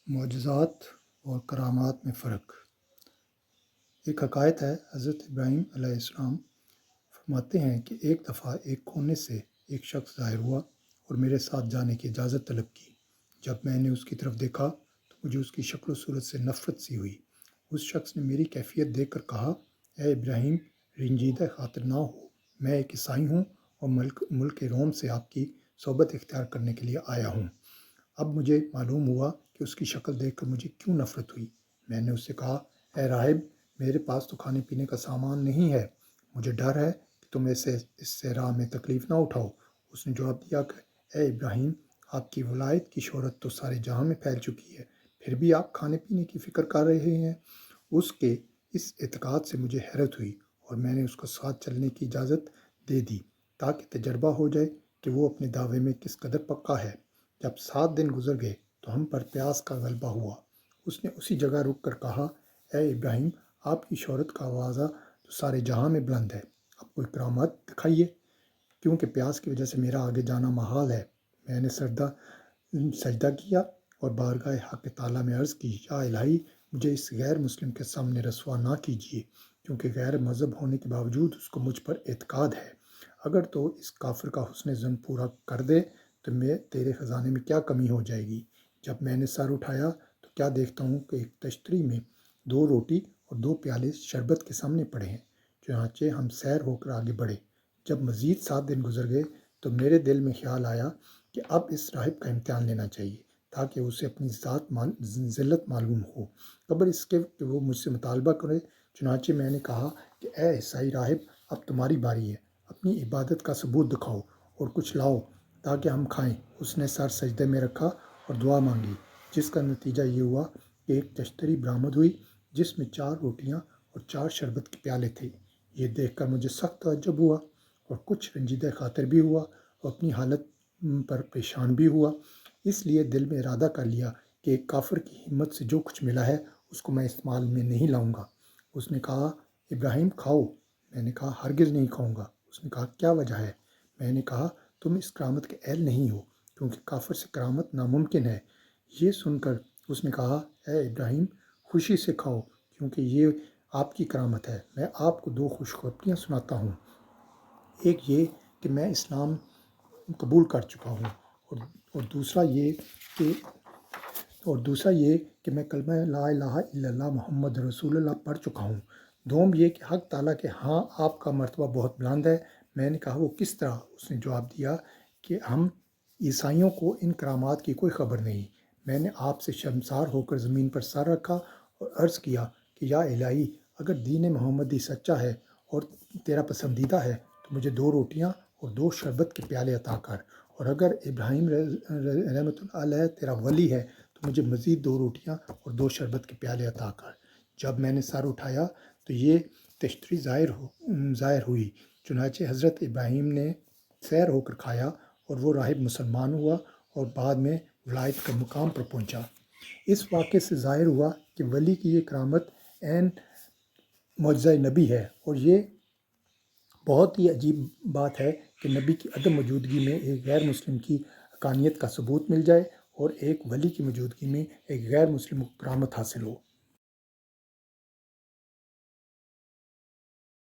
معجزات اور کرامات میں فرق۔ ایک حکایت ہے، حضرت ابراہیم علیہ السلام فرماتے ہیں کہ ایک دفعہ ایک کونے سے ایک شخص ظاہر ہوا اور میرے ساتھ جانے کی اجازت طلب کی۔ جب میں نے اس کی طرف دیکھا تو مجھے اس کی شکل و صورت سے نفرت سی ہوئی۔ اس شخص نے میری کیفیت دیکھ کر کہا، اے ابراہیم، رنجیدہ خاطر نہ ہو، میں ایک عیسائی ہوں اور ملک روم سے آپ کی صحبت اختیار کرنے کے لیے آیا ہوں۔ اب مجھے معلوم ہوا کہ اس کی شکل دیکھ کر مجھے کیوں نفرت ہوئی۔ میں نے اس سے کہا، اے راہب، میرے پاس تو کھانے پینے کا سامان نہیں ہے، مجھے ڈر ہے کہ تم اس سے راہ میں تکلیف نہ اٹھاؤ۔ اس نے جواب دیا کہ اے ابراہیم، آپ کی ولایت کی شہرت تو سارے جہاں میں پھیل چکی ہے، پھر بھی آپ کھانے پینے کی فکر کر رہے ہیں۔ اس کے اس اعتقاد سے مجھے حیرت ہوئی اور میں نے اس کو ساتھ چلنے کی اجازت دے دی تاکہ تجربہ ہو جائے کہ وہ اپنے دعوے میں کس قدر پکا ہے۔ جب 7 دن گزر گئے تو ہم پر پیاس کا غلبہ ہوا۔ اس نے اسی جگہ رک کر کہا، اے ابراہیم، آپ کی شہرت کا آوازہ تو سارے جہاں میں بلند ہے، اب کوئی کرامت دکھائیے، کیونکہ پیاس کی وجہ سے میرا آگے جانا محال ہے۔ میں نے سجدہ کیا اور بارگاہ حق تعالیٰ میں عرض کی، یا الہی، مجھے اس غیر مسلم کے سامنے رسوا نہ کیجیے، کیونکہ غیر مذہب ہونے کے باوجود اس کو مجھ پر اعتقاد ہے۔ اگر تو اس کافر کا حسن ظن پورا کر دے تو میں تیرے خزانے میں کیا کمی ہو جائے گی۔ جب میں نے سر اٹھایا تو کیا دیکھتا ہوں کہ ایک تشتری میں 2 روٹی اور 2 پیالے شربت کے سامنے پڑے ہیں۔ چنانچہ ہم سیر ہو کر آگے بڑھے۔ جب مزید 7 دن گزر گئے تو میرے دل میں خیال آیا کہ اب اس راہب کا امتحان لینا چاہیے تاکہ اسے اپنی ذلت معلوم ہو، قبل اس کے کہ وہ مجھ سے مطالبہ کرے۔ چنانچہ میں نے کہا کہ اے عیسائی راہب، اب تمہاری باری ہے، اپنی عبادت کا ثبوت دکھاؤ اور کچھ لاؤ تاکہ ہم کھائیں۔ اس نے سر سجدے میں رکھا اور دعا مانگی، جس کا نتیجہ یہ ہوا کہ ایک تشتری برآمد ہوئی جس میں 4 روٹیاں اور 4 شربت کے پیالے تھے۔ یہ دیکھ کر مجھے سخت تعجب ہوا اور کچھ رنجیدہ خاطر بھی ہوا اور اپنی حالت پر پریشان بھی ہوا۔ اس لیے دل میں ارادہ کر لیا کہ ایک کافر کی ہمت سے جو کچھ ملا ہے اس کو میں استعمال میں نہیں لاؤں گا۔ اس نے کہا، ابراہیم، کھاؤ۔ میں نے کہا، ہرگز نہیں کھاؤں گا۔ اس نے کہا، کیا وجہ ہے؟ میں نے کہا، تم اس کرامت کے اہل نہیں ہو، کیونکہ کافر سے کرامت ناممکن ہے۔ یہ سن کر اس نے کہا، اے ابراہیم، خوشی سے کھاؤ، کیونکہ یہ آپ کی کرامت ہے۔ میں آپ کو 2 خوشخبریاں سناتا ہوں۔ ایک یہ کہ میں اسلام قبول کر چکا ہوں، اور دوسرا یہ کہ میں کلمہ لا الہ الا اللہ محمد رسول اللہ پڑھ چکا ہوں۔ دوم یہ کہ حق تعالیٰ کے ہاں آپ کا مرتبہ بہت بلند ہے۔ میں نے کہا، وہ کس طرح؟ اس نے جواب دیا کہ ہم عیسائیوں کو ان کرامات کی کوئی خبر نہیں۔ میں نے آپ سے شرمسار ہو کر زمین پر سر رکھا اور عرض کیا کہ یا الہی، اگر دین محمدی سچا ہے اور تیرا پسندیدہ ہے تو مجھے 2 روٹیاں اور 2 شربت کے پیالے عطا کر، اور اگر ابراہیم رحمۃ اللہ علیہ تیرا ولی ہے تو مجھے مزید 2 روٹیاں اور 2 شربت کے پیالے عطا کر۔ جب میں نے سر اٹھایا تو یہ تشتری ظاہر ہوئی۔ چنانچہ حضرت ابراہیم نے سیر ہو کر کھایا اور وہ راہب مسلمان ہوا اور بعد میں ولایت کے مقام پر پہنچا۔ اس واقعے سے ظاہر ہوا کہ ولی کی یہ کرامت عین معجزہ نبی ہے، اور یہ بہت ہی عجیب بات ہے کہ نبی کی عدم موجودگی میں ایک غیر مسلم کی حقانیت کا ثبوت مل جائے اور ایک ولی کی موجودگی میں ایک غیر مسلم کو کرامت حاصل ہو۔